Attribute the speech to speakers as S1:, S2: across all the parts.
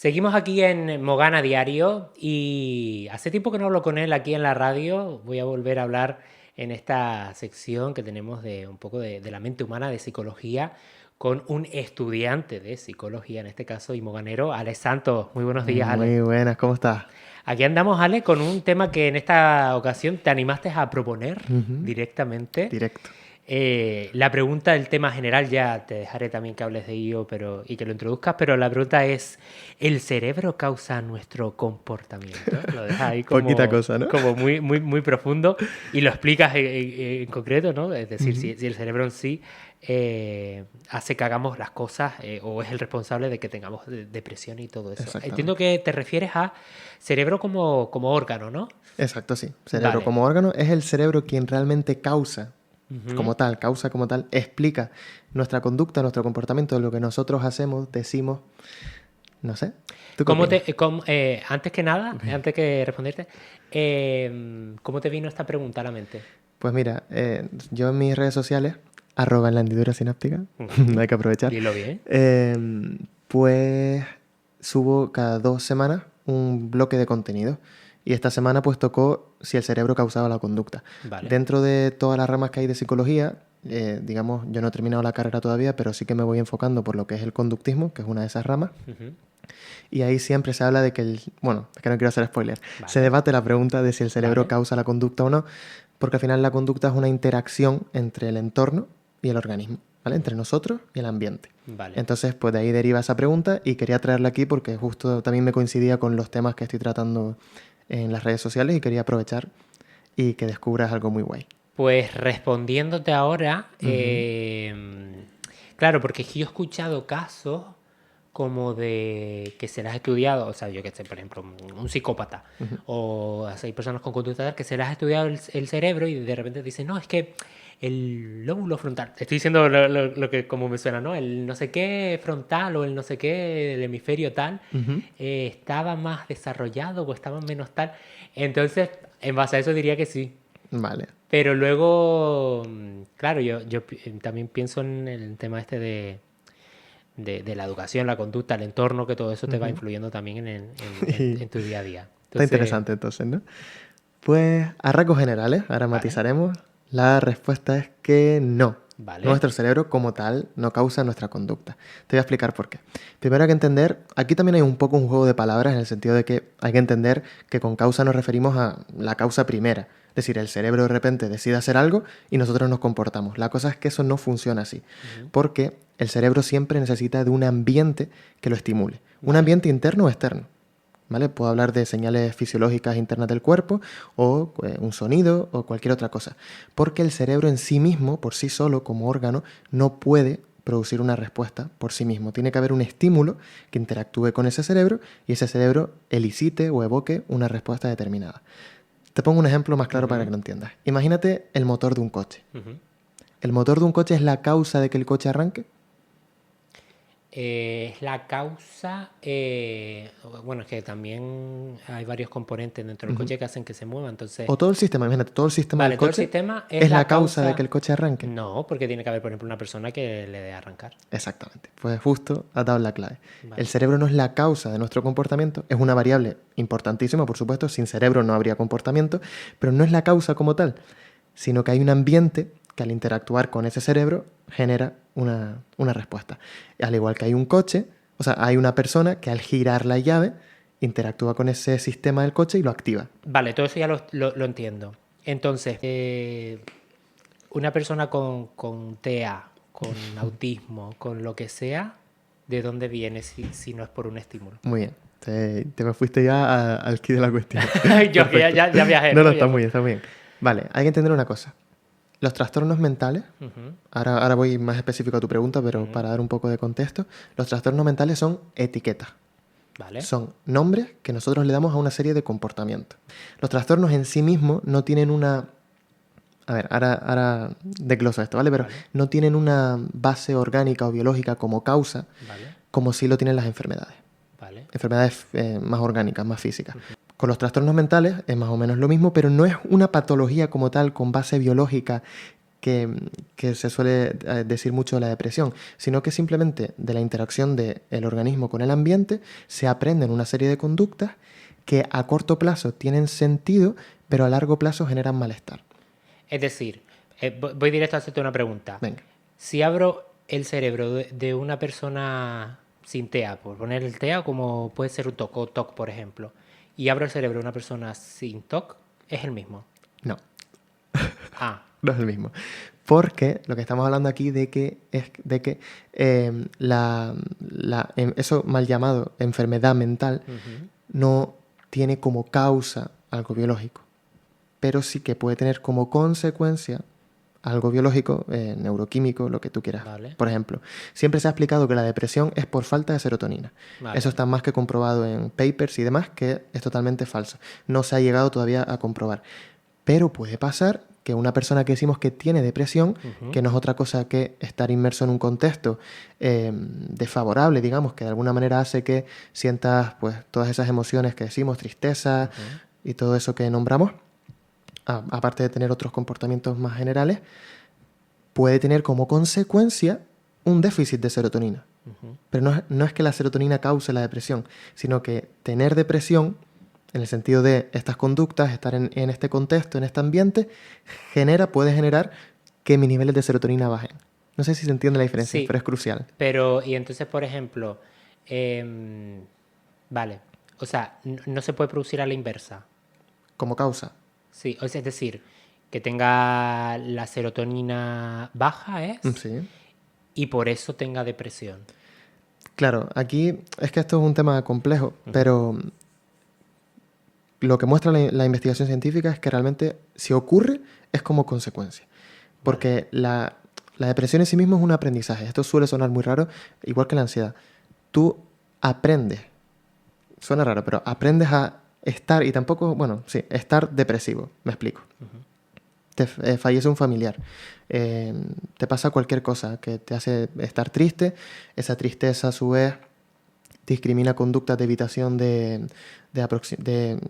S1: Seguimos aquí en Mogana Diario y hace tiempo que no hablo con él aquí en la radio. Voy a volver a hablar en esta sección que tenemos de un poco de la mente humana, de psicología, con un estudiante de psicología, en este caso, y moganero, Ale Santos. Muy buenos días, Ale.
S2: Muy buenas, ¿cómo estás?
S1: Aquí andamos, Ale, con un tema que en esta ocasión te animaste a proponer
S2: Ujú.
S1: directamente.
S2: Directo.
S1: La pregunta del tema general ya te dejaré también que hables de ello y que lo introduzcas, pero la pregunta es, ¿el cerebro causa nuestro comportamiento? Lo dejas ahí
S2: Poquita
S1: como,
S2: cosa, ¿no?
S1: como muy profundo y lo explicas en concreto, ¿no? Es decir,
S2: Ujú.
S1: si el cerebro en sí hace que hagamos las cosas o es el responsable de que tengamos depresión y todo eso. Entiendo
S2: Exactamente.
S1: que te refieres a cerebro como órgano, ¿no?
S2: Exacto, sí. Cerebro
S1: Vale.
S2: como órgano es el cerebro quien realmente causa
S1: Ujú.
S2: causa como tal, explica nuestra conducta, nuestro comportamiento, lo que nosotros hacemos, decimos, no sé. ¿Tú qué
S1: ¿Cómo
S2: opinas?
S1: antes que nada, antes que responderte, ¿cómo te vino esta pregunta a la mente?
S2: Pues mira, yo en mis redes sociales, en la hendidura sináptica,
S1: Ujú.
S2: hay que aprovechar,
S1: Dilo bien.
S2: pues subo cada 2 semanas un bloque de contenido. Y esta semana pues tocó si el cerebro causaba la conducta.
S1: Vale.
S2: Dentro de todas las ramas que hay de psicología, digamos, yo no he terminado la carrera todavía, pero sí que me voy enfocando por lo que es el conductismo, que es una de esas ramas.
S1: Ujú.
S2: Y ahí siempre se habla de que bueno, es que no quiero hacer spoiler, se
S1: Vale.
S2: debate la pregunta de si el cerebro
S1: Vale.
S2: causa la conducta o no, porque al final la conducta es una interacción entre el entorno y el organismo, ¿vale? Entre nosotros y el ambiente.
S1: Vale.
S2: Entonces, pues de ahí deriva esa pregunta y quería traerla aquí porque justo también me coincidía con los temas que estoy tratando en las redes sociales y quería aprovechar y que descubras algo muy guay.
S1: Pues respondiéndote ahora,
S2: Ujú.
S1: claro, porque es que yo he escuchado casos como de que se las ha estudiado, o sea, yo que sé, por ejemplo, un psicópata, o hay personas con conducta que se las ha estudiado el cerebro y de repente dicen, no, es que el lóbulo frontal, te estoy diciendo lo que como me suena, ¿no? El no sé qué frontal o el no sé qué, el hemisferio tal,
S2: Ujú.
S1: estaba más desarrollado o estaba menos tal. Entonces, en base a eso diría que sí.
S2: Vale.
S1: Pero luego, claro, también pienso en el tema este de la educación, la conducta, el entorno, que todo eso te va
S2: Ujú.
S1: influyendo también
S2: Y
S1: en tu día a día.
S2: está
S1: Entonces,
S2: interesante entonces, ¿no? Pues a rasgos generales, ahora
S1: vale,
S2: matizaremos, la respuesta es que no.
S1: vale.
S2: Nuestro cerebro como tal no causa nuestra conducta. Te voy a explicar por qué. Primero hay que entender, aquí también hay un poco un juego de palabras en el sentido de que hay que entender que con causa nos referimos a la causa primera. Es decir, el cerebro de repente decide hacer algo y nosotros nos comportamos. La cosa es que eso no funciona así,
S1: Ujú.
S2: porque el cerebro siempre necesita de un ambiente que lo estimule. Un
S1: Vale.
S2: ambiente interno o externo. ¿Vale? Puedo hablar de señales fisiológicas internas del cuerpo o un sonido o cualquier otra cosa. Porque el cerebro en sí mismo, por sí solo, como órgano, no puede producir una respuesta por sí mismo. Tiene que haber un estímulo que interactúe con ese cerebro y ese cerebro elicite o evoque una respuesta determinada. Te pongo un ejemplo más claro para que
S1: Ujú.
S2: lo entiendas. Imagínate el motor de un coche.
S1: Ujú.
S2: ¿El motor de un coche es la causa de que el coche arranque?
S1: Es la causa, bueno, es que también hay varios componentes dentro del
S2: Ujú.
S1: coche que hacen que se mueva, entonces,
S2: O todo el sistema, imagínate, todo el sistema del
S1: vale, todo el
S2: coche
S1: sistema es
S2: es
S1: la
S2: la causa de que
S1: causa,
S2: el coche arranque.
S1: no, porque tiene que haber, por ejemplo, una persona que le dé a arrancar,
S2: Exactamente. Pues justo has dado la clave. El
S1: vale.
S2: cerebro no es la causa de nuestro comportamiento, es una variable importantísima, por supuesto, sin cerebro no habría comportamiento, pero no es la causa como tal, sino que hay un ambiente que al interactuar con ese cerebro genera una respuesta. Al igual que hay un coche, o sea, hay una persona que al girar la llave interactúa con ese sistema del coche y lo activa.
S1: Vale, todo eso ya lo entiendo. Entonces, una persona con TEA, con autismo, con lo que sea, ¿de dónde viene si no es por un estímulo?
S2: Muy bien. Te me fuiste ya al quid de la cuestión.
S1: Yo que
S2: Perfecto.
S1: ya viajé,
S2: No, no,
S1: ¿no?
S2: está muy bien, está muy bien. Vale, hay que entender una cosa. Los trastornos mentales,
S1: Ujú,
S2: ahora voy más específico a tu pregunta, pero
S1: ujú.
S2: para dar un poco de contexto, los trastornos mentales son etiquetas,
S1: Vale,
S2: son nombres que nosotros le damos a una serie de comportamientos. Los trastornos en sí mismos no tienen una... A ver, ahora desgloso esto, ¿vale? Pero
S1: vale,
S2: no tienen una base orgánica o biológica como causa,
S1: vale,
S2: como sí lo tienen las enfermedades.
S1: vale.
S2: Enfermedades más orgánicas, más físicas. Con los trastornos mentales es más o menos lo mismo, pero no es una patología como tal con base biológica que se suele decir mucho de la depresión, sino que simplemente de la interacción del organismo con el ambiente se aprenden una serie de conductas que a corto plazo tienen sentido, pero a largo plazo generan malestar.
S1: Es decir, voy directo a hacerte una pregunta.
S2: Venga.
S1: Si abro el cerebro de una persona sin TEA, por poner el TEA como puede ser un TOC o TOC, por ejemplo, y abro el cerebro de una persona sin TOC, ¿es el mismo?
S2: No.
S1: Ah.
S2: No es el mismo. Porque lo que estamos hablando aquí es de que eso mal llamado enfermedad mental no tiene como causa algo biológico, pero sí que puede tener como consecuencia algo biológico, neuroquímico, lo que tú quieras.
S1: Vale.
S2: Por ejemplo, siempre se ha explicado que la depresión es por falta de serotonina.
S1: Vale.
S2: Eso está más que comprobado en papers y demás, que es totalmente falso. No se ha llegado todavía a comprobar. Pero puede pasar que una persona que decimos que tiene depresión, que no es otra cosa que estar inmerso en un contexto desfavorable, digamos, que de alguna manera hace que sientas pues todas esas emociones que decimos, tristeza y todo eso que nombramos, aparte de tener otros comportamientos más generales, puede tener como consecuencia un déficit de serotonina. Pero no es que la serotonina cause la depresión, sino que tener depresión, en el sentido de estas conductas, estar en este contexto, en este ambiente, puede generar que mis niveles de serotonina bajen. No sé si se entiende la diferencia,
S1: Sí,
S2: pero es crucial.
S1: Pero, y entonces, por ejemplo, vale, o sea, no se puede producir a la inversa.
S2: Como causa.
S1: Sí, o sea, es decir, que tenga la serotonina baja, ¿es?
S2: Sí.
S1: Y por eso tenga depresión.
S2: Claro, aquí es que esto es un tema complejo, pero lo que muestra la investigación científica es que realmente si ocurre es como consecuencia. Porque la depresión en sí mismo es un aprendizaje. Esto suele sonar muy raro, igual que la ansiedad. Tú aprendes, suena raro, pero aprendes a estar, y tampoco, bueno, sí, estar depresivo, me explico. Te fallece un familiar, te pasa cualquier cosa que te hace estar triste, esa tristeza a su vez discrimina conductas de evitación de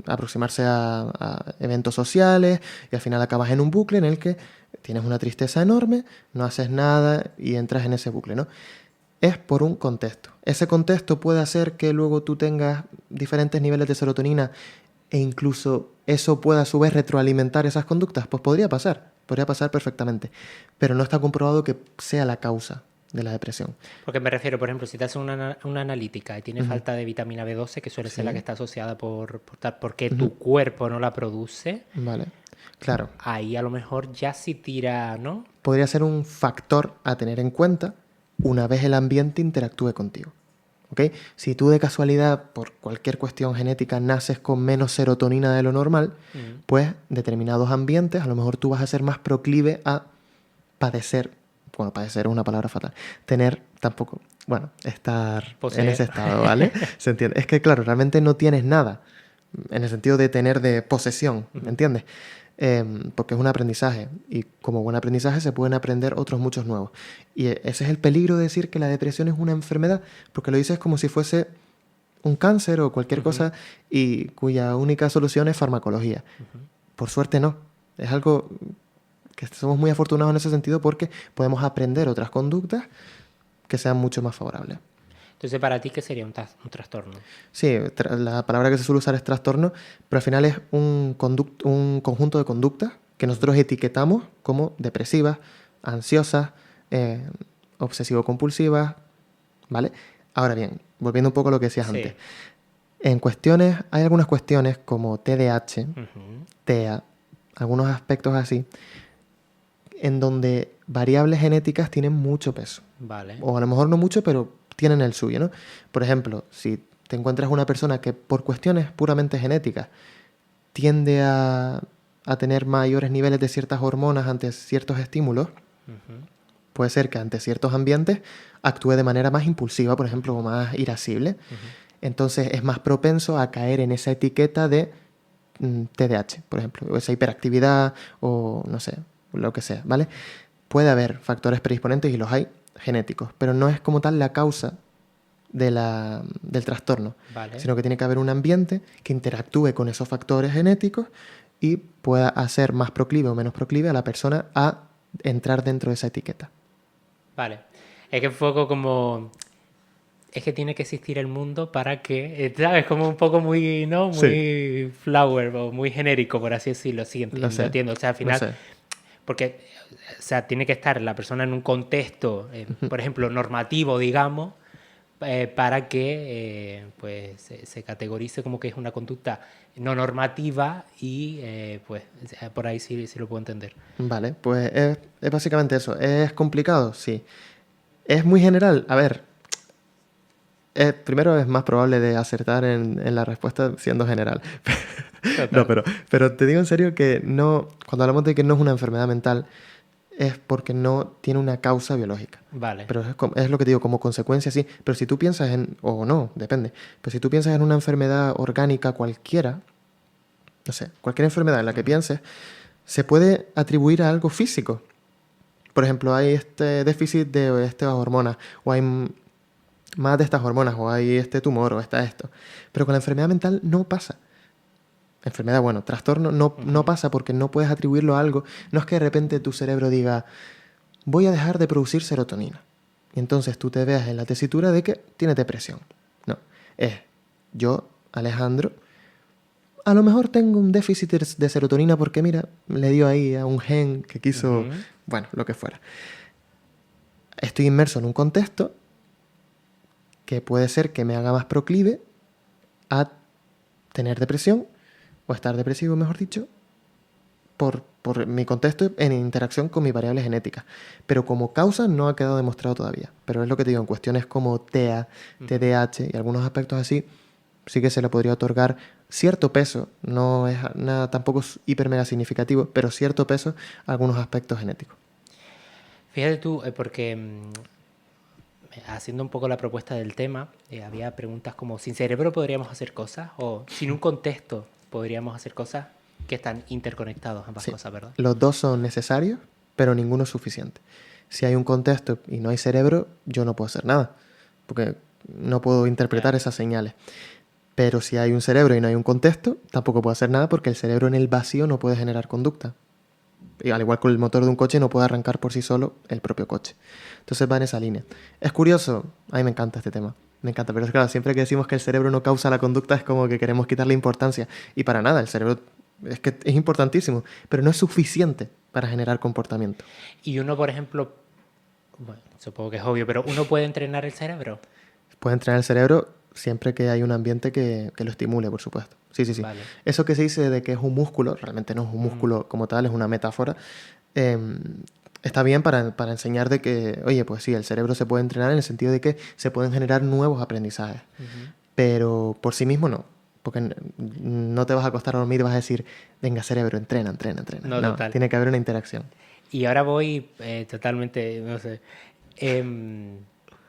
S2: aproximarse a eventos sociales y al final acabas en un bucle en el que tienes una tristeza enorme, no haces nada y entras en ese bucle, ¿no? Es por un contexto. Ese contexto puede hacer que luego tú tengas diferentes niveles de serotonina e incluso eso pueda a su vez retroalimentar esas conductas. Pues podría pasar perfectamente, pero no está comprobado que sea la causa de la depresión.
S1: Porque me refiero, por ejemplo, si te haces una analítica y tienes falta de vitamina B12, que suele ser la que está asociada porque tu cuerpo no la produce,
S2: vale, claro.
S1: Ahí a lo mejor ya sí tira, ¿no?
S2: Podría ser un factor a tener en cuenta una vez el ambiente interactúe contigo. ¿Okay? Si tú de casualidad, por cualquier cuestión genética, naces con menos serotonina de lo normal, pues determinados ambientes a lo mejor tú vas a ser más proclive a padecer es una palabra fatal, estar
S1: Poseer.
S2: en ese estado, ¿vale? ¿Se entiende? Es que, claro, realmente no tienes nada, en el sentido de tener de posesión, ¿me entiendes? Porque es un aprendizaje, y como buen aprendizaje se pueden aprender otros muchos nuevos. Y ese es el peligro de decir que la depresión es una enfermedad, porque lo dices como si fuese un cáncer o cualquier cosa y cuya única solución es farmacología. Por suerte no, es algo que somos muy afortunados en ese sentido porque podemos aprender otras conductas que sean mucho más favorables.
S1: Entonces, ¿para ti qué sería un trastorno?
S2: Sí, la palabra que se suele usar es trastorno, pero al final es un conjunto de conductas que nosotros etiquetamos como depresivas, ansiosas, obsesivo-compulsivas, ¿vale? Ahora bien, volviendo un poco a lo que decías antes. Hay algunas cuestiones como TDAH, TEA, algunos aspectos así, en donde variables genéticas tienen mucho peso.
S1: Vale.
S2: O a lo mejor no mucho, pero tienen el suyo, ¿no? Por ejemplo, si te encuentras una persona que por cuestiones puramente genéticas tiende a tener mayores niveles de ciertas hormonas ante ciertos estímulos, puede ser que ante ciertos ambientes actúe de manera más impulsiva, por ejemplo, o más irascible. Entonces es más propenso a caer en esa etiqueta de TDAH, por ejemplo, o esa hiperactividad o no sé, lo que sea, ¿vale? Puede haber factores predisponentes y los hay genéticos, pero no es como tal la causa del trastorno, sino que tiene que haber un ambiente que interactúe con esos factores genéticos y pueda hacer más proclive o menos proclive a la persona a entrar dentro de esa etiqueta.
S1: Vale. Es que un poco como... Es que tiene que existir el mundo para que... ¿Sabes? Como un poco muy, ¿no? Muy
S2: Sí.
S1: flower o muy genérico, por así decirlo. Sí,
S2: Lo
S1: lo
S2: sé,
S1: entiendo. O sea, al
S2: lo
S1: final...
S2: sé.
S1: Porque, o sea, tiene que estar la persona en un contexto, por ejemplo, normativo, digamos, para que pues se categorice como que es una conducta no normativa y pues por ahí sí lo puedo entender.
S2: Vale, pues es básicamente eso. ¿Es complicado? Sí. ¿Es muy general? A ver, primero es más probable de acertar en la respuesta siendo general. No,
S1: Total.
S2: pero te digo en serio que no, cuando hablamos de que no es una enfermedad mental, es porque no tiene una causa biológica.
S1: Vale.
S2: Pero es lo que te digo, como consecuencia sí. Pero si tú piensas en, o no, depende. Pero si tú piensas en una enfermedad orgánica cualquiera, no sé, cualquier enfermedad en la que pienses, se puede atribuir a algo físico. Por ejemplo, hay este déficit de estas hormonas, o hay más de estas hormonas, o hay este tumor, o está esto. Pero con la enfermedad mental no pasa. Enfermedad, bueno, trastorno no pasa porque no puedes atribuirlo a algo. No es que de repente tu cerebro diga, voy a dejar de producir serotonina. Y entonces tú te veas en la tesitura de que tienes depresión. No, es yo, Alejandro, a lo mejor tengo un déficit de serotonina porque, mira, le dio ahí a un gen que quiso, bueno, lo que fuera. Estoy inmerso en un contexto que puede ser que me haga más proclive a tener depresión o estar depresivo, mejor dicho, por mi contexto en interacción con mi variable genética. Pero como causa no ha quedado demostrado todavía. Pero es lo que te digo, en cuestiones como TEA, TDAH y algunos aspectos así, sí que se le podría otorgar cierto peso, no es nada tampoco es hiper mega significativo, pero cierto peso a algunos aspectos genéticos.
S1: Fíjate tú, porque haciendo un poco la propuesta del tema, había preguntas como, ¿sin cerebro podríamos hacer cosas? O sin un contexto podríamos hacer cosas que están interconectados ambas
S2: Sí,
S1: cosas, ¿verdad?
S2: los dos son necesarios, pero ninguno es suficiente. Si hay un contexto y no hay cerebro, yo no puedo hacer nada, porque no puedo interpretar esas señales. Pero si hay un cerebro y no hay un contexto, tampoco puedo hacer nada porque el cerebro en el vacío no puede generar conducta. Y al igual que el motor de un coche no puede arrancar por sí solo el propio coche. Entonces va en esa línea. Es curioso, a mí me encanta este tema. Me encanta, pero es claro, siempre que decimos que el cerebro no causa la conducta es como que queremos quitarle importancia. Y para nada, el cerebro es que es importantísimo, pero no es suficiente para generar comportamiento.
S1: Y uno, por ejemplo, bueno, supongo que es obvio, pero uno puede entrenar el cerebro.
S2: Puede entrenar el cerebro siempre que hay un ambiente que lo estimule, por supuesto. Sí, sí, sí.
S1: Vale.
S2: Eso que se dice de que es un músculo, realmente no es un músculo como tal, es una metáfora. Está bien para enseñar de que, oye, pues sí, el cerebro se puede entrenar en el sentido de que se pueden generar nuevos aprendizajes. Pero por sí mismo no. Porque no te vas a acostar a dormir y vas a decir, venga, cerebro, entrena, entrena, entrena.
S1: No,
S2: No,
S1: total.
S2: tiene que haber una interacción.
S1: Y ahora voy totalmente, no sé.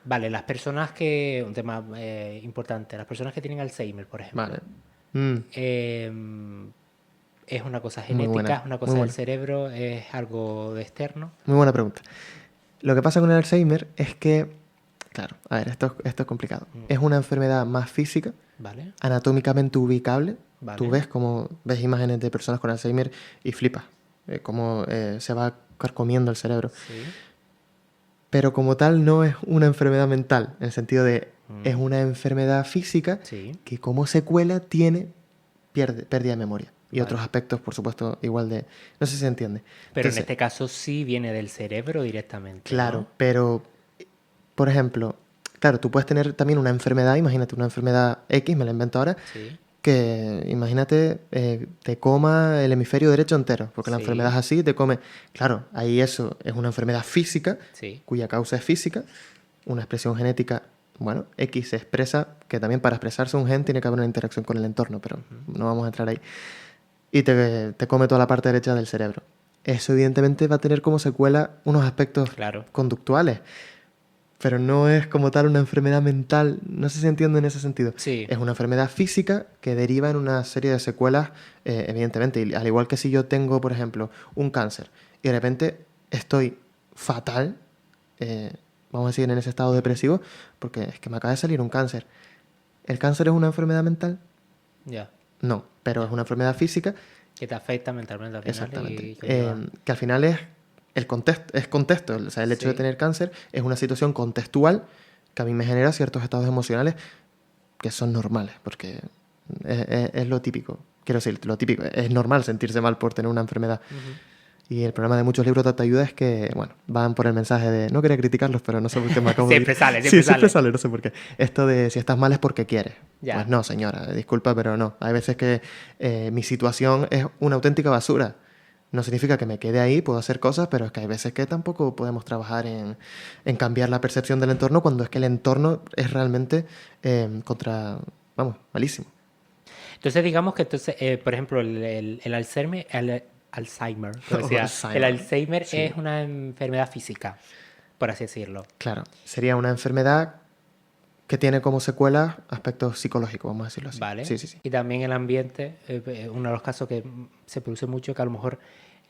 S1: Vale, las personas que, un tema importante, las personas que tienen Alzheimer, por ejemplo,
S2: Vale. Mm,
S1: es una cosa
S2: muy
S1: genética,
S2: buena,
S1: es una
S2: muy
S1: cosa del
S2: buena.
S1: cerebro, es algo de externo.
S2: Muy buena pregunta. Lo que pasa con el Alzheimer es que, claro, a ver, esto es complicado. Es una enfermedad más física,
S1: Vale,
S2: anatómicamente ubicable. Tú
S1: vale,
S2: ves como ves imágenes de personas con Alzheimer y flipas, cómo se va carcomiendo el cerebro.
S1: sí,
S2: Pero como tal no es una enfermedad mental, en el sentido de es una enfermedad física
S1: sí,
S2: que como secuela tiene pérdida de memoria. Y
S1: vale.
S2: otros aspectos, por supuesto, igual de... No sé si se entiende.
S1: Pero en
S2: Entonces,
S1: este caso sí viene del cerebro directamente,
S2: claro,
S1: ¿no?
S2: pero, por ejemplo, claro, tú puedes tener también una enfermedad, imagínate una enfermedad X, me la invento ahora,
S1: Sí,
S2: que imagínate te coma el hemisferio derecho entero, porque la enfermedad
S1: sí,
S2: es así, te come... Claro, ahí eso es una enfermedad física,
S1: sí.
S2: cuya causa es física, una expresión genética, bueno, X se expresa, que también para expresarse un gen tiene que haber una interacción con el entorno, pero no vamos a entrar ahí. Y te come toda la parte derecha del cerebro. Eso evidentemente va a tener como secuela unos aspectos
S1: Claro,
S2: conductuales, pero no es como tal una enfermedad mental, no sé si entiende en ese sentido.
S1: sí,
S2: Es una enfermedad física que deriva en una serie de secuelas, evidentemente, y al igual que si yo tengo, por ejemplo, un cáncer y de repente estoy fatal, eh, vamos a decir en ese estado depresivo, porque es que me acaba de salir un cáncer. ¿El cáncer es una enfermedad mental?
S1: ya,
S2: No, pero es
S1: ya.
S2: una enfermedad física.
S1: Que te afecta mentalmente al final
S2: Exactamente.
S1: y conlleva.
S2: Que al final es el contexto, es contexto. O sea, el hecho de tener cáncer es una situación contextual que a mí me genera ciertos estados emocionales que son normales, porque es lo típico. Quiero decir, lo típico. Es normal sentirse mal por tener una enfermedad. Y el problema de muchos libros de autoayuda es que, bueno, van por el mensaje de... No quería criticarlos, pero no sé por qué me acabo de...
S1: Siempre sale,
S2: siempre sale, no sé por qué. Esto de si estás mal es porque quieres.
S1: Ya.
S2: Pues no, señora, disculpa, pero no. Hay veces que mi situación es una auténtica basura. No significa que me quede ahí, puedo hacer cosas, pero es que hay veces que tampoco podemos trabajar en cambiar la percepción del entorno cuando es que el entorno es realmente malísimo.
S1: Entonces, digamos que, por ejemplo, el Alzheimer, como decía, el Alzheimer
S2: sí.
S1: es una enfermedad física, por así decirlo.
S2: Claro, sería una enfermedad que tiene como secuela aspectos psicológicos, vamos a decirlo así.
S1: Vale.
S2: Sí, sí, sí.
S1: Y también el ambiente, uno de los casos que se produce mucho, que a lo mejor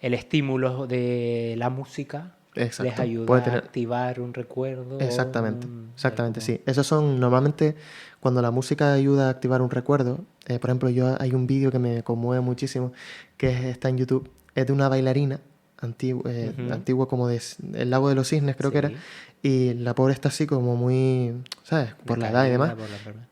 S1: el estímulo de la música les ayuda a activar un recuerdo.
S2: Exactamente, exactamente, sí. Esos son normalmente cuando la música ayuda a activar un recuerdo. Por ejemplo, hay un vídeo que me conmueve muchísimo, que está en YouTube. Es de una bailarina antigua como de El Lago de los Cisnes, creo que era. Y la pobre está así como muy, ¿sabes? Por la edad y demás.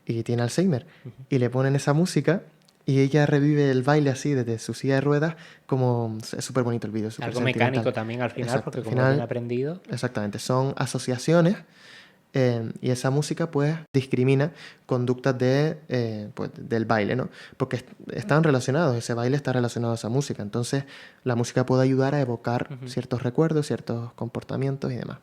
S2: Y tiene Alzheimer. Y le ponen esa música y ella revive el baile así desde su silla de ruedas, como es súper bonito el vídeo.
S1: Algo mecánico también al final. Exacto, porque como lo han aprendido.
S2: Exactamente, son asociaciones y esa música pues discrimina conductas del baile, ¿no? Porque están relacionados, ese baile está relacionado a esa música, entonces la música puede ayudar a evocar ciertos recuerdos, ciertos comportamientos y demás.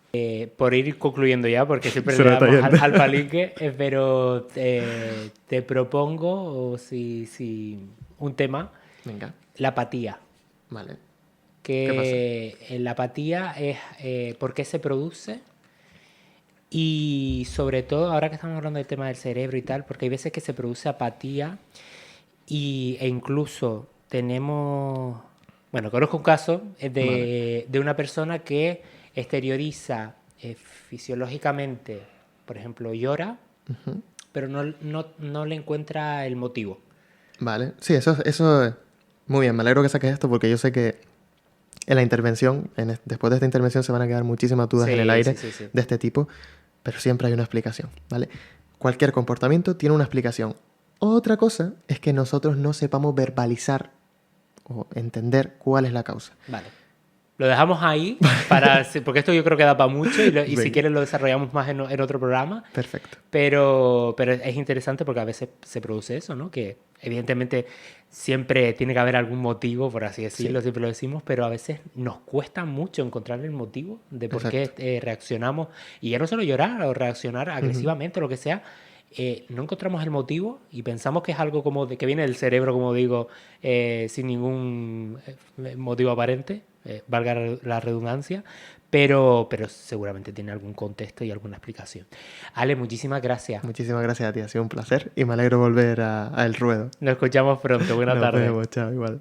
S1: Por ir concluyendo ya, porque siempre le damos al palique, pero te propongo si un tema.
S2: Venga.
S1: La apatía.
S2: Vale.
S1: ¿Qué pasa? La apatía es por qué se produce y sobre todo ahora que estamos hablando del tema del cerebro y tal, porque hay veces que se produce apatía e incluso tenemos, bueno, conozco un caso de una persona que exterioriza fisiológicamente, por ejemplo, llora, pero no le encuentra el motivo.
S2: Vale, sí, eso muy bien, me alegro que saques esto porque yo sé que en la intervención, después de esta intervención se van a quedar muchísimas dudas en el aire de este tipo, pero siempre hay una explicación, ¿vale? Cualquier comportamiento tiene una explicación. Otra cosa es que nosotros no sepamos verbalizar o entender cuál es la causa.
S1: Vale. Lo dejamos ahí, porque esto yo creo que da para mucho y si quieres lo desarrollamos más en otro programa.
S2: Perfecto.
S1: Pero es interesante porque a veces se produce eso, ¿no? Que evidentemente siempre tiene que haber algún motivo, por así decirlo, siempre lo decimos, pero a veces nos cuesta mucho encontrar el motivo de por qué reaccionamos. Y ya no solo llorar o reaccionar agresivamente o lo que sea, no encontramos el motivo y pensamos que es algo como que viene del cerebro, como digo, sin ningún motivo aparente, valga la redundancia, pero seguramente tiene algún contexto y alguna explicación. Ale, muchísimas gracias.
S2: Muchísimas gracias a ti, ha sido un placer y me alegro volver a El Ruedo.
S1: Nos escuchamos pronto, buena tarde.
S2: Nos vemos, chao, igual.